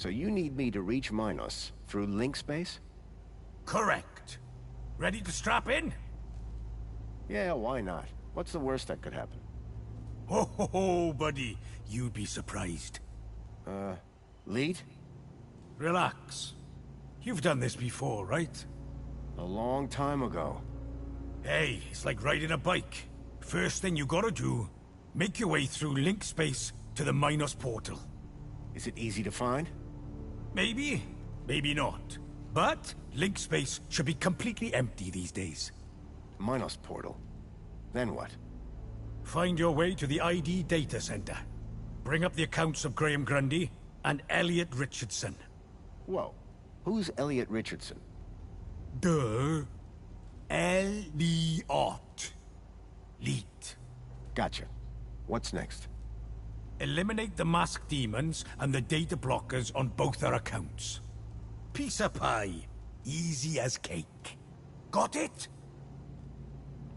So you need me to reach Minos through link space? Correct. Ready to strap in? Yeah, why not? What's the worst that could happen? Ho ho ho, buddy. You'd be surprised. Leet? Relax. You've done this before, right? A long time ago. Hey, it's like riding a bike. First thing you gotta do, make your way through link space to the Minos portal. Is it easy to find? Maybe, maybe not. But link space should be completely empty these days. Minos portal. Then what? Find your way to the ID data center. Bring up the accounts of Graham Grundy and Elliot Richardson. Whoa. Who's Elliot Richardson? Duh. Elliot. Leet. Gotcha. What's next? Eliminate the masked demons and the data blockers on both our accounts. Piece of pie. Easy as cake. Got it?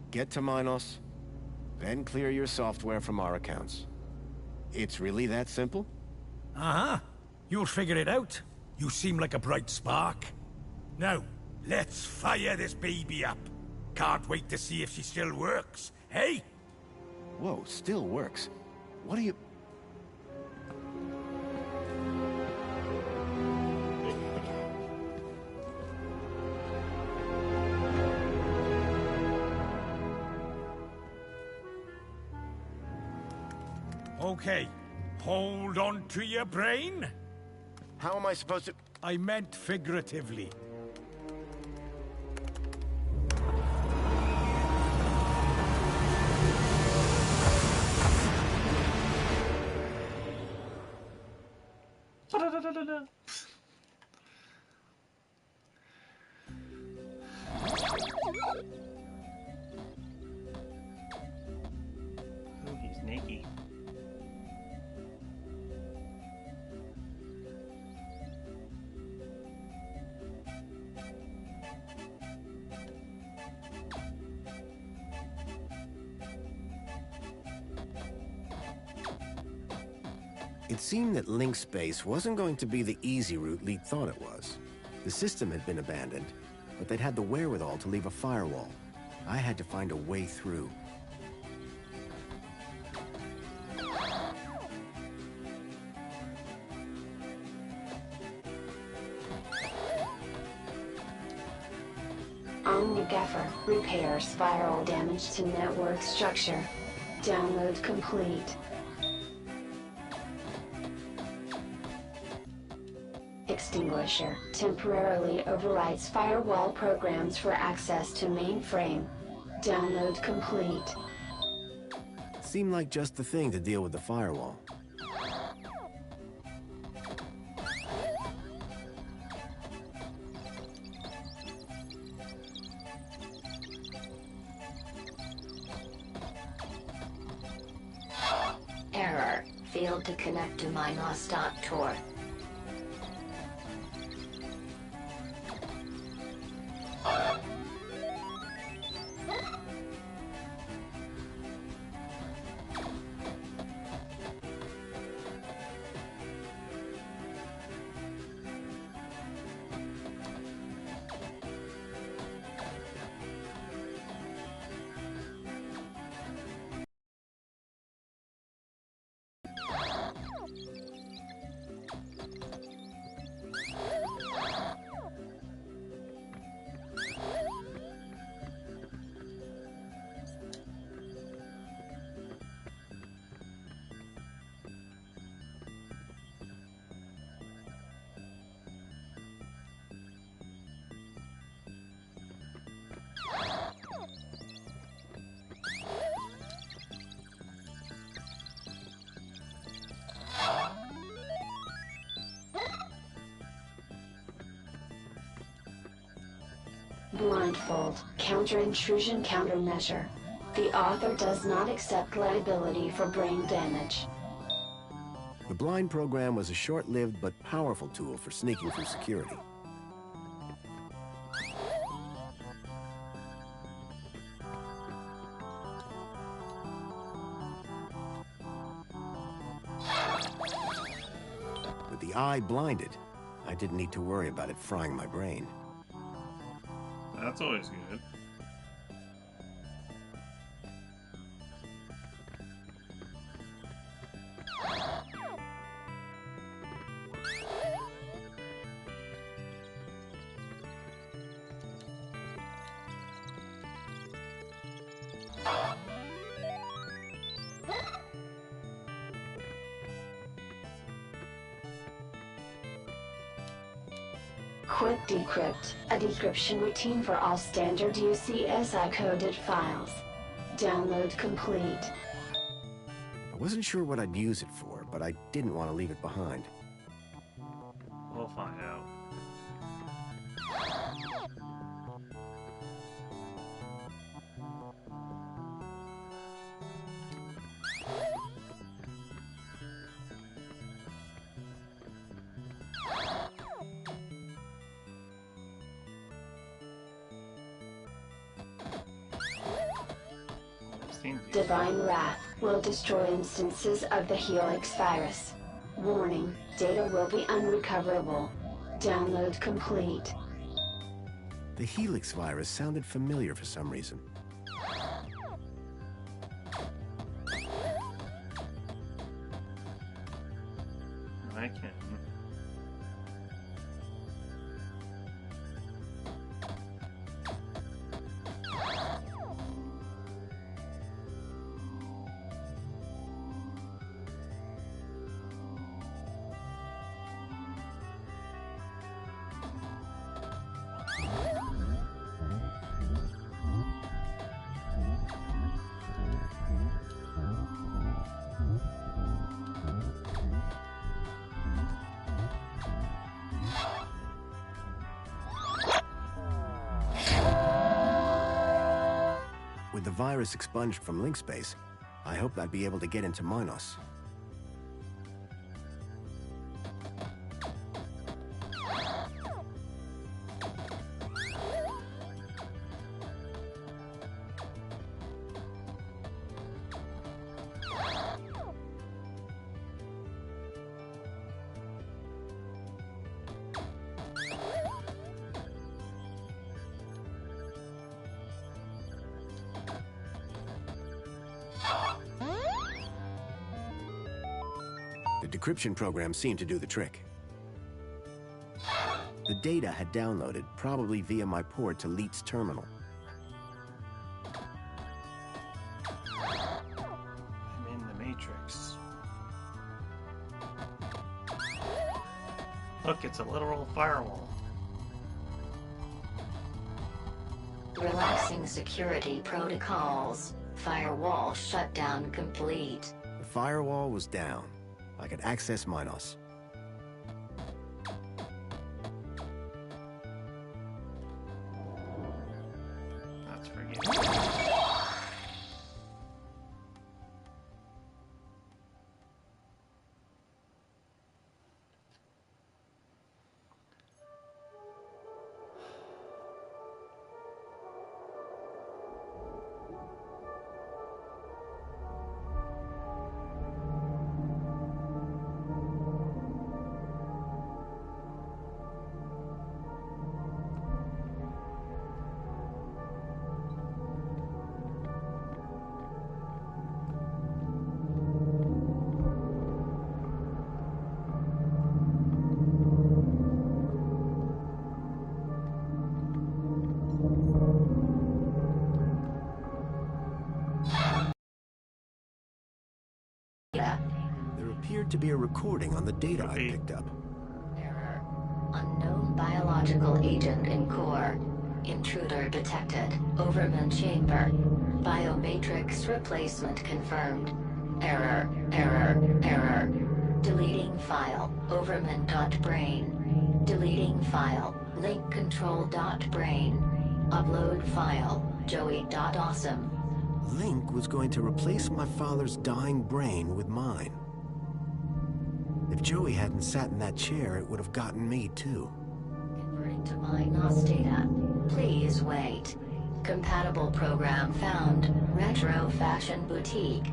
Get to Minos, then clear your software from our accounts. It's really that simple? Uh-huh. You'll figure it out. You seem like a bright spark. Now, let's fire this baby up. Can't wait to see if she still works, hey? Whoa, still works. What do you... Okay, hold on to your brain. How am I supposed to... I meant figuratively. Ooh, he's naked. It seemed that link space wasn't going to be the easy route Leet thought it was. The system had been abandoned, but they'd had the wherewithal to leave a firewall. I had to find a way through. OmniGaffer repairs firewall damage to network structure. Download complete. Extinguisher temporarily overrides firewall programs for access to mainframe. Download complete. Seemed like just the thing to deal with the firewall. Error. Failed to connect to Minos.tor. Blindfold, counter-intrusion countermeasure. The author does not accept liability for brain damage. The blind program was a short-lived but powerful tool for sneaking through security. With the the eye blinded, I didn't need to worry about it frying my brain. That's always good. Quick Decrypt, a decryption routine for all standard UCSI-coded files. Download complete. I wasn't sure what I'd use it for, but I didn't want to leave it behind. We'll find out. Divine Wrath will destroy instances of the Helix virus. Warning, data will be unrecoverable. Download complete. The Helix virus sounded familiar for some reason. I can. With the virus expunged from link space, I hoped I'd be able to get into Minos. The decryption program seemed to do the trick. The data had downloaded, probably via my port to Leet's terminal. I'm in the Matrix. Look, it's a literal firewall. Relaxing security protocols. Firewall shutdown complete. The firewall was down. I could access Minos. That's forgetting. There appeared to be a recording on the data I picked up. Error. Unknown biological agent in core. Intruder detected. Overman chamber. Biomatrix replacement confirmed. Error. Error. Error. Deleting file. Overman.brain. Deleting file. Link control.brain. Upload file. Joey.awesome. Link was going to replace my father's dying brain with mine. If Joey hadn't sat in that chair, it would have gotten me too. Converting to Minos data. Please wait. Compatible program found. Retro Fashion Boutique.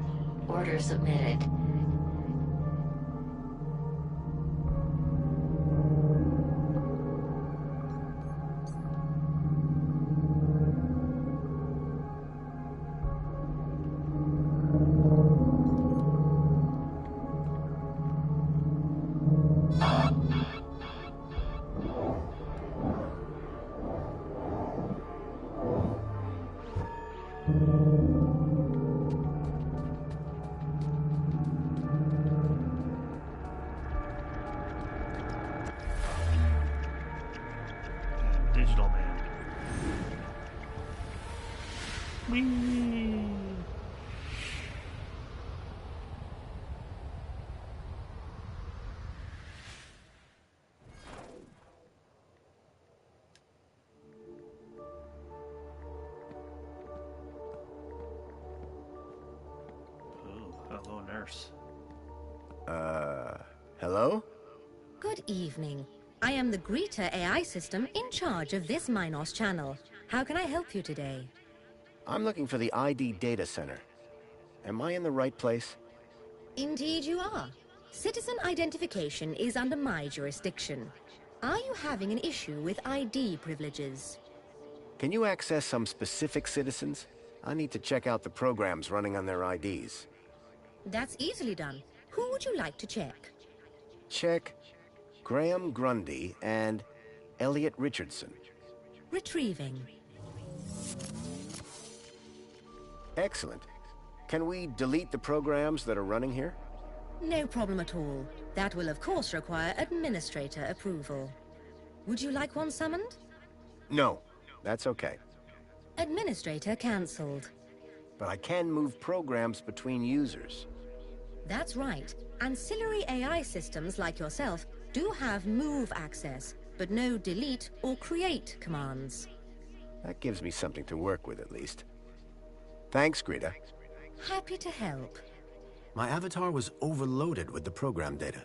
Order submitted. Ooh, hello, nurse. Hello? Good evening. I am the Greta AI system in charge of this Minos channel. How can I help you today? I'm looking for the ID data center. Am I in the right place? Indeed you are. Citizen identification is under my jurisdiction. Are you having an issue with ID privileges? Can you access some specific citizens? I need to check out the programs running on their IDs. That's easily done. Who would you like to check? Check Graham Grundy and Elliot Richardson. Retrieving. Excellent. Can we delete the programs that are running here? No problem at all. That will of course require administrator approval. Would you like one summoned? No, that's okay. Administrator cancelled. But I can move programs between users. That's right. Ancillary AI systems like yourself do have move access, but no delete or create commands. That gives me something to work with at least. Thanks, Greta. Happy to help. My avatar was overloaded with the program data.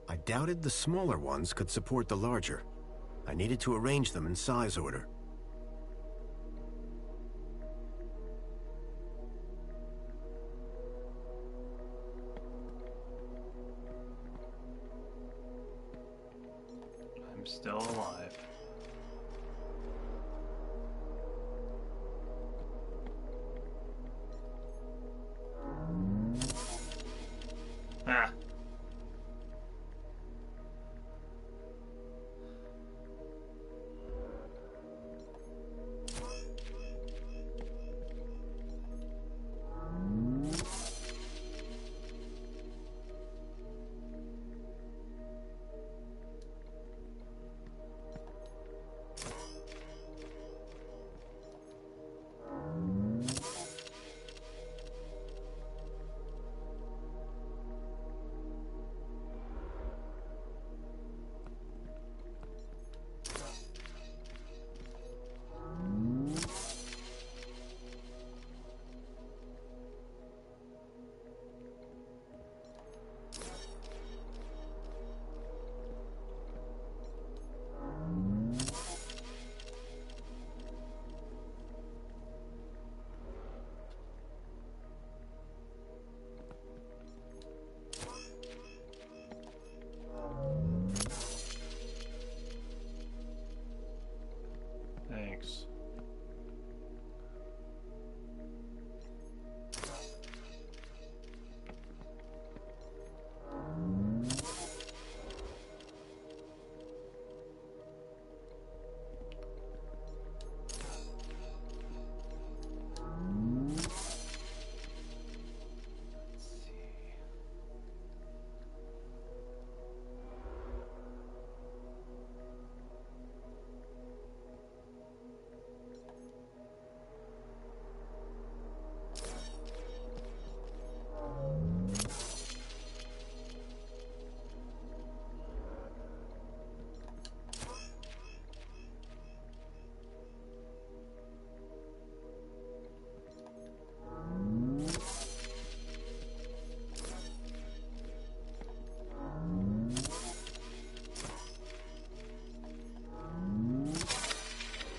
I doubted the smaller ones could support the larger. I needed to arrange them in size order. I'm still alive. Ah. Thanks.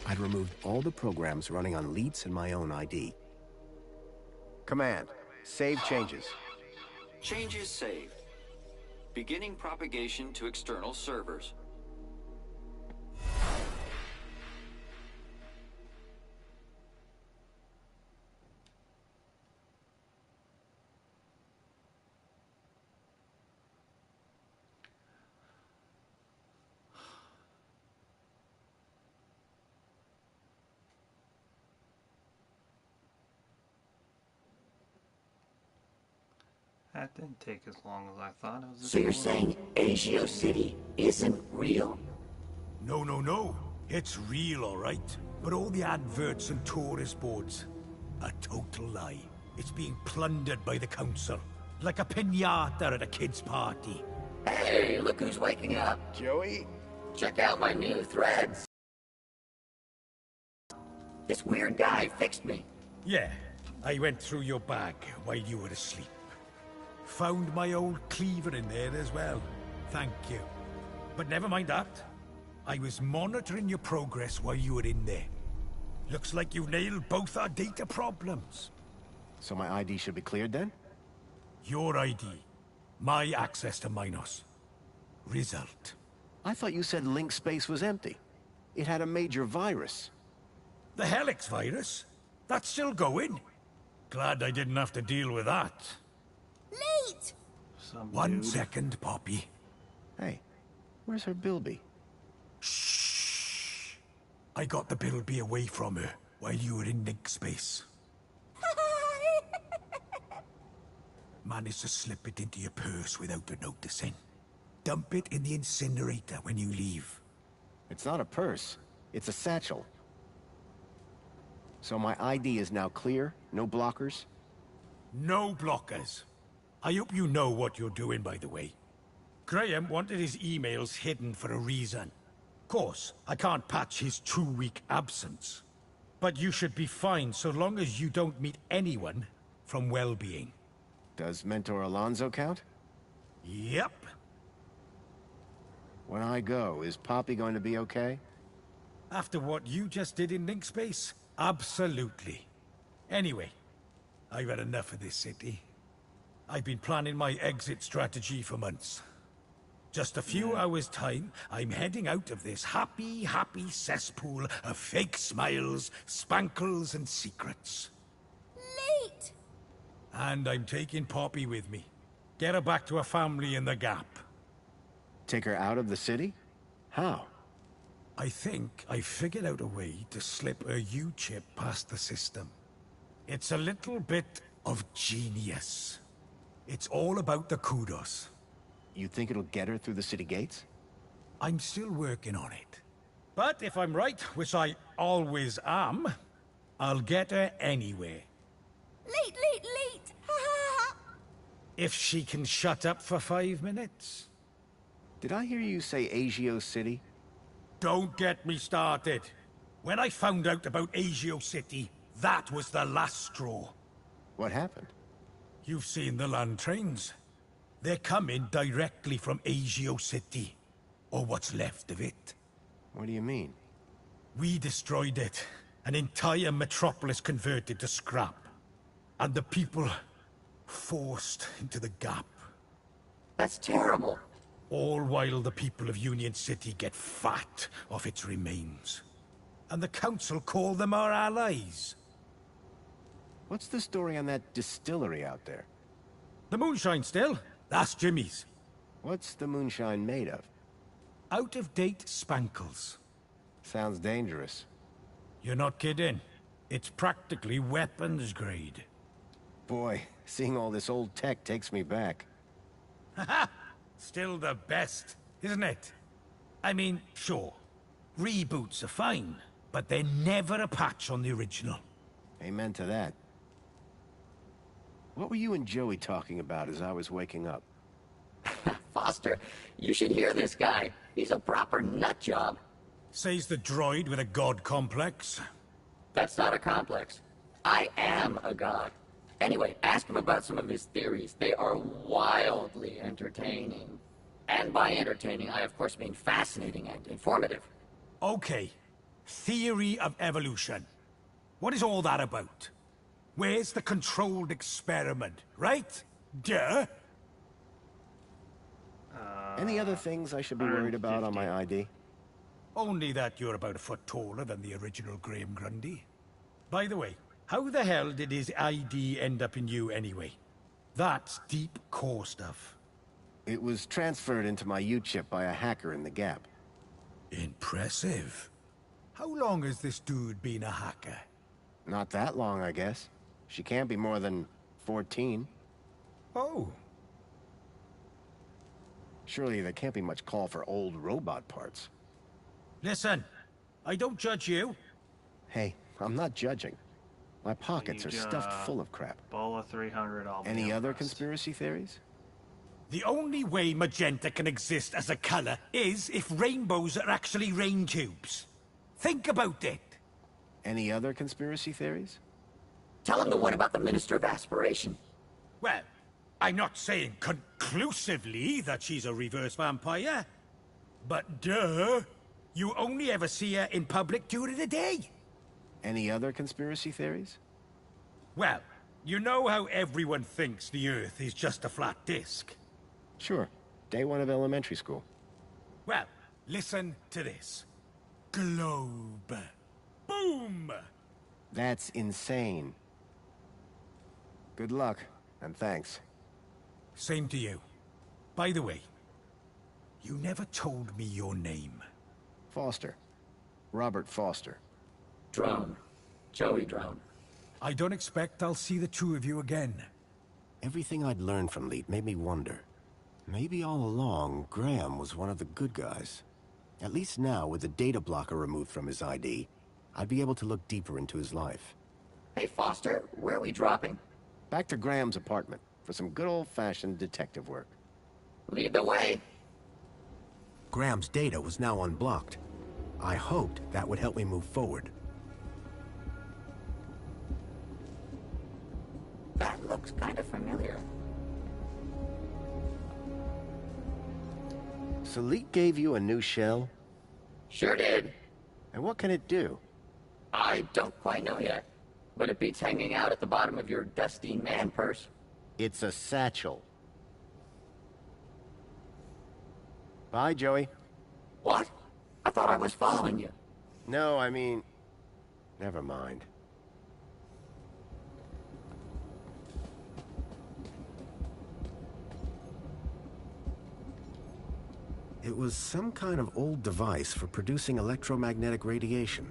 I'd removed all the programs running on Leets and my own ID. Command, save changes. Changes saved. Beginning propagation to external servers. That didn't take as long as I thought. It was So you're saying Agio City isn't real? No. It's real, all right. But all the adverts and tourist boards, A total lie. It's being plundered by the council. Like a piñata at a kid's party. Hey, look who's waking up. Joey? Check out my new threads. This weird guy fixed me. Yeah, I went through your bag while you were asleep. Found my old cleaver in there as well. Thank you. But never mind that. I was monitoring your progress while you were in there. Looks like you nailed both our data problems. So my ID should be cleared then? Your ID. My access to Minos. Result. I thought you said Link Space was empty. It had a major virus. The Helix virus? That's still going? Glad I didn't have to deal with that. Late! Some One dude. second, Poppy. Hey, where's her Bilby? Shh. I got the Bilby away from her while you were in Link Space. Managed to slip it into your purse without her noticing. Dump it in the incinerator when you leave. It's not a purse. It's a satchel. So my ID is now clear? No blockers? No blockers. I hope you know what you're doing, by the way. Graham wanted his emails hidden for a reason. Of course, I can't patch his 2-week absence. But you should be fine so long as you don't meet anyone from well-being. Does Mentor Alonso count? Yep. When I go, is Poppy going to be okay? After what you just did in Link Space, absolutely. Anyway, I've had enough of this city. I've been planning my exit strategy for months. Just a few hours' time, I'm heading out of this happy cesspool of fake smiles, spankles, and secrets. Late! And I'm taking Poppy with me. Get her back to her family in the Gap. Take her out of the city? How? I think I figured out a way to slip a U-chip past the system. It's a little bit of genius. It's all about the kudos. You think it'll get her through the city gates? I'm still working on it. But if I'm right, which I always am, I'll get her anywhere. Late! Ha ha ha! If she can shut up for 5 minutes. Did I hear you say Agio City? Don't get me started. When I found out about Agio City, that was the last straw. What happened? You've seen the land trains. They're coming directly from Agio City. Or what's left of it. What do you mean? We destroyed it. An entire metropolis converted to scrap. And the people forced into the Gap. That's terrible. All while the people of Union City get fat off its remains. And the Council call them our allies. What's the story on that distillery out there? The moonshine still? That's Jimmy's. What's the moonshine made of? Out-of-date spankles. Sounds dangerous. You're not kidding. It's practically weapons grade. Boy, seeing all this old tech takes me back. Haha! Still the best, isn't it? I mean, sure. Reboots are fine, but they're never a patch on the original. Amen to that. What were you and Joey talking about as I was waking up? Foster, you should hear this guy. He's a proper nut job. Says the droid with a god complex. That's not a complex. I am a god. Anyway, ask him about some of his theories. They are wildly entertaining. And by entertaining, I of course mean fascinating and informative. Okay. Theory of evolution. What is all that about? Where's the controlled experiment, right? Duh! Any other things I should be worried about on my ID? Only that you're about a foot taller than the original Graham Grundy. By the way, how the hell did his ID end up in you anyway? That's deep core stuff. It was transferred into my U-chip by a hacker in the Gap. Impressive. How long has this dude been a hacker? Not that long, I guess. She can't be more than 14. Oh. Surely there can't be much call for old robot parts. Listen, I don't judge you. Hey, I'm not judging. My pockets are stuffed full of crap. Bola 300, I'll be Any other impressed. conspiracy theories? The only way magenta can exist as a color is if rainbows are actually rain tubes. Think about it. Any other conspiracy theories? Tell him the one about the Minister of Aspiration. Well, I'm not saying conclusively that she's a reverse vampire. But duh, you only ever see her in public during the day. Any other conspiracy theories? Well, you know how everyone thinks the Earth is just a flat disk? Sure. Day one of elementary school. Well, listen to this. Globe. Boom! That's insane. Good luck, and thanks. Same to you. By the way, you never told me your name. Foster. Robert Foster. Drone. Joey Drone. I don't expect I'll see the two of you again. Everything I'd learned from Leet made me wonder. Maybe all along, Graham was one of the good guys. At least now, with the data blocker removed from his ID, I'd be able to look deeper into his life. Hey, Foster, where are we dropping? Back to Graham's apartment, for some good old-fashioned detective work. Lead the way. Graham's data was now unblocked. I hoped that would help me move forward. That looks kind of familiar. So Leet gave you a new shell? Sure did. And what can it do? I don't quite know yet, but it beats hanging out at the bottom of your dusty man purse. It's a satchel. Bye, Joey. What? I thought I was following you. No, I mean... Never mind. It was some kind of old device for producing electromagnetic radiation.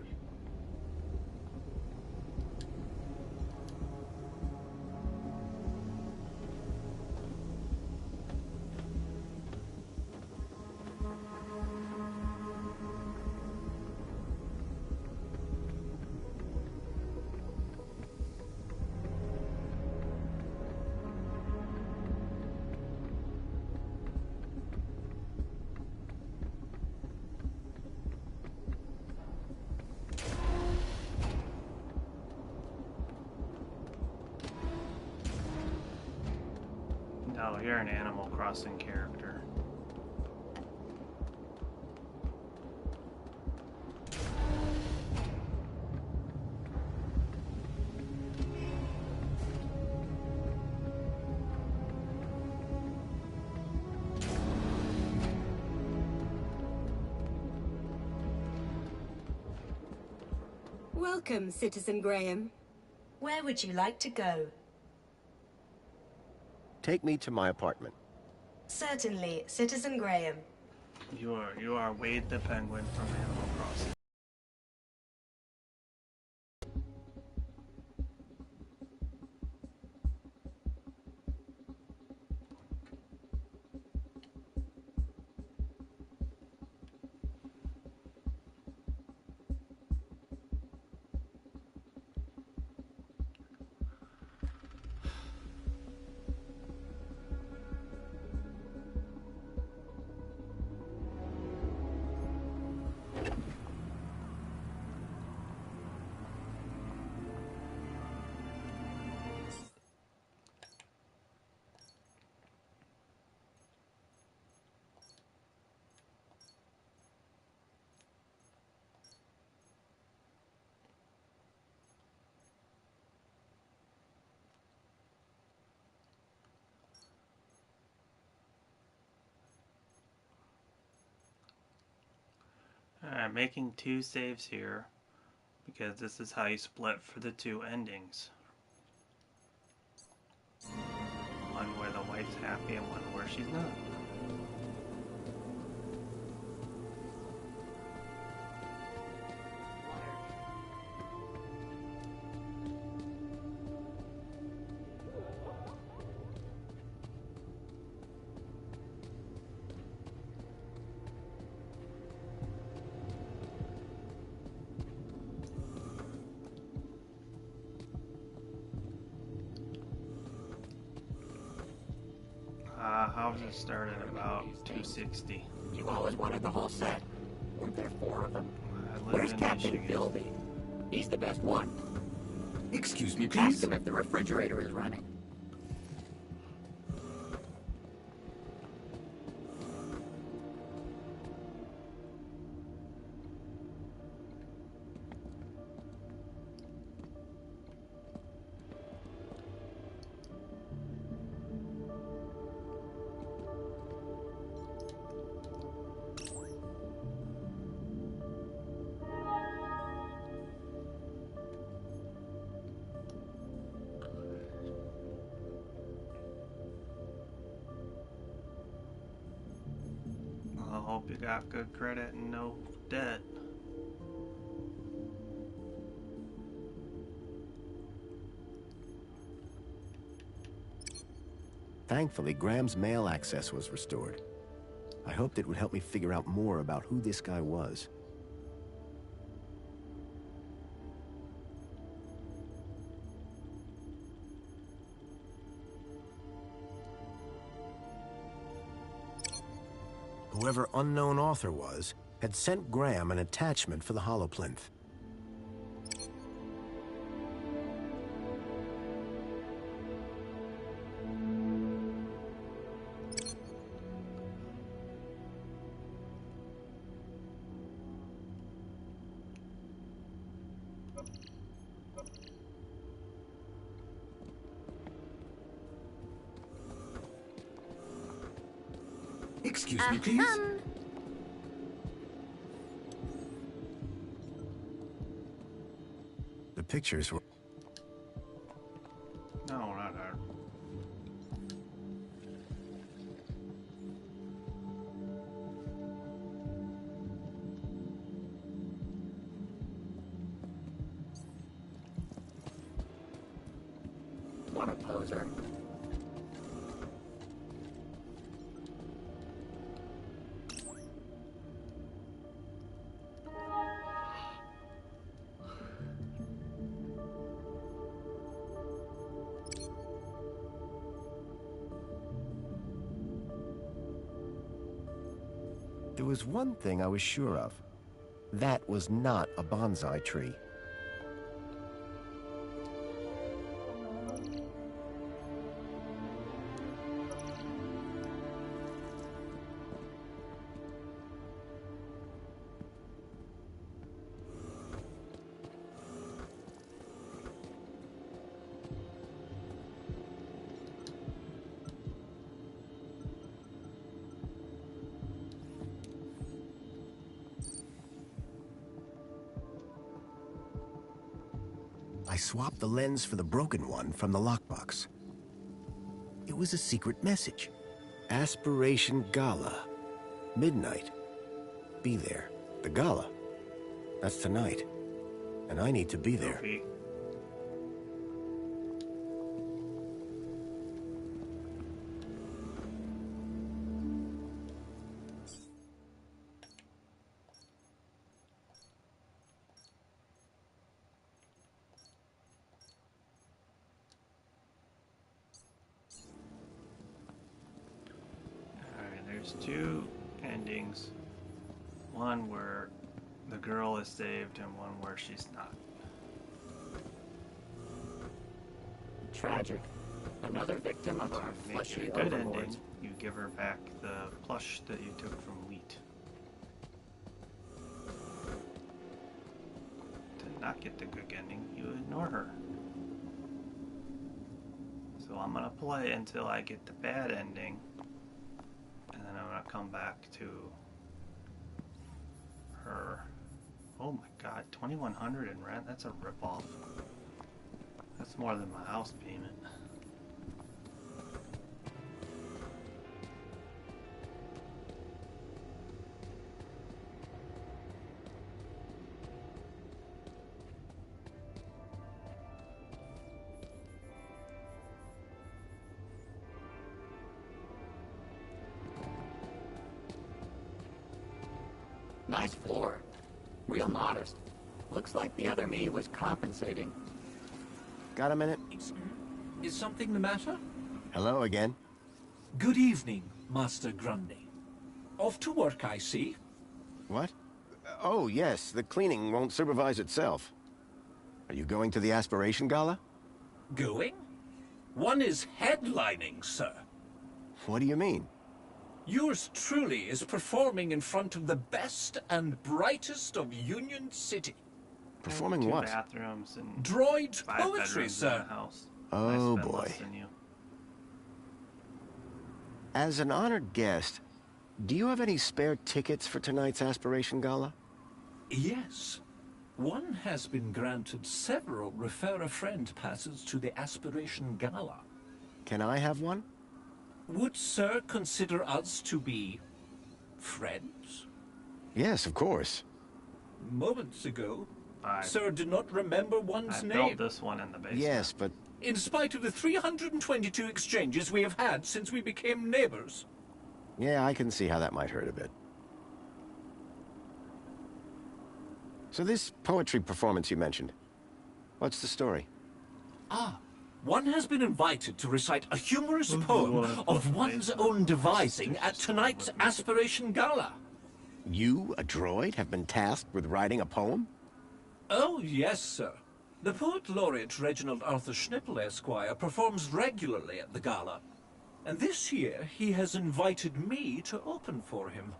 No, you're an Animal Crossing character. Welcome, Citizen Graham. Where would you like to go? Take me to my apartment. Certainly, Citizen Graham. You are Wade the Penguin from Animal Crossing. I'm making 2 saves here because this is how you split for the 2 endings. One where the wife's happy and one where she's not. Houses start at about 260. You always wanted the whole set. Weren't there 4 of them? I live Where's in Captain Michigan. Philby? He's the best one. Excuse me, Ask please. him if the refrigerator is running. I hope you got good credit and no debt. Thankfully, Graham's mail access was restored. I hoped it would help me figure out more about who this guy was. Whoever unknown author was, had sent Graham an attachment for the Holoplinth. Excuse me, please. The pictures were... No, not her. What a poser. There was one thing I was sure of. That was not a bonsai tree. I swapped the lens for the broken one from the lockbox. It was a secret message. Aspiration Gala. Midnight. Be there. The gala. That's tonight. And I need to be there. Sophie. There's 2 endings. One where the girl is saved and one where she's not. Tragic. Another victim of our To make fleshy it a good overlords. ending, you give her back the plush that you took from Wheat. To not get the good ending, you ignore her. So I'm gonna play until I get the bad ending. And then I'm gonna come back to her. Oh my god, 2,100 in rent? That's a ripoff. That's more than my house payment. Nice floor. Real modest. Looks like the other me was compensating. Got a minute? Is something the matter? Hello again. Good evening, Master Grundy. Off to work, I see. What? Oh, yes, the cleaning won't supervise itself. Are you going to the Aspiration Gala? Going? One is headlining, sir. What do you mean? Yours truly is performing in front of the best and brightest of Union City. Performing Two what? bathrooms and Droid 5 poetry, bedrooms in sir. a house. Oh, I spend boy. less than you. As an honored guest, do you have any spare tickets for tonight's Aspiration Gala? Yes. One has been granted several refer-a-friend passes to the Aspiration Gala. Can I have one? Would Sir consider us to be friends? Yes, of course. Moments ago, I Sir did not remember one's built name. this one in the basement. Yes, but In spite of the 322 exchanges we have had since we became neighbors. yeah, I can see how that might hurt a bit. So this poetry performance you mentioned, what's the story? One has been invited to recite a humorous poem of one's own devising at tonight's Aspiration Gala. You, a droid, have been tasked with writing a poem? Oh, yes, sir. The poet laureate Reginald Arthur Schnipple, Esquire, performs regularly at the gala. And this year, he has invited me to open for him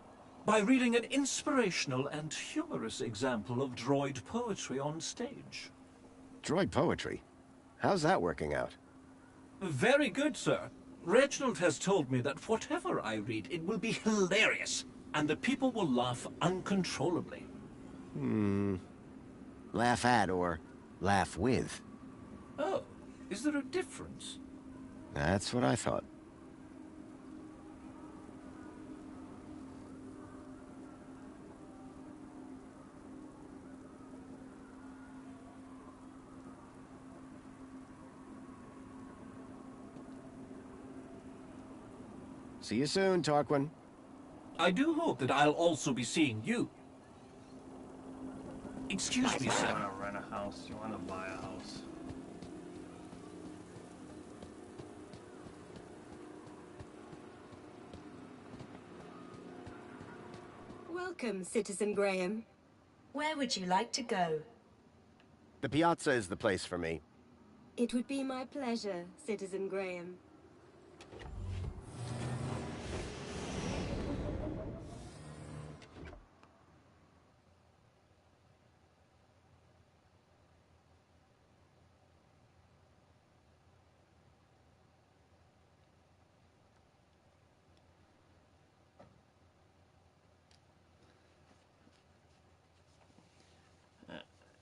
by reading an inspirational and humorous example of droid poetry on stage. Droid poetry? How's that working out? Very good, sir. Reginald has told me that whatever I read, it will be hilarious, and the people will laugh uncontrollably. Laugh at or laugh with? Oh, is there a difference? That's what I thought. See you soon, Tarquin. I do hope that I'll also be seeing you. Excuse me, You sir. want to rent a house? You want to buy a house? Welcome, Citizen Graham. Where would you like to go? The piazza is the place for me. It would be my pleasure, Citizen Graham.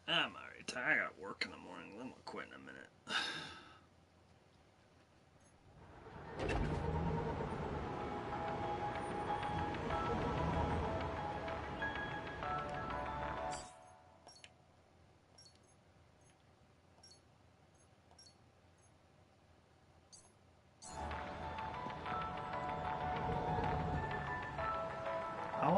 I'm already tired. I got work in the morning. I'm gonna quit in a minute.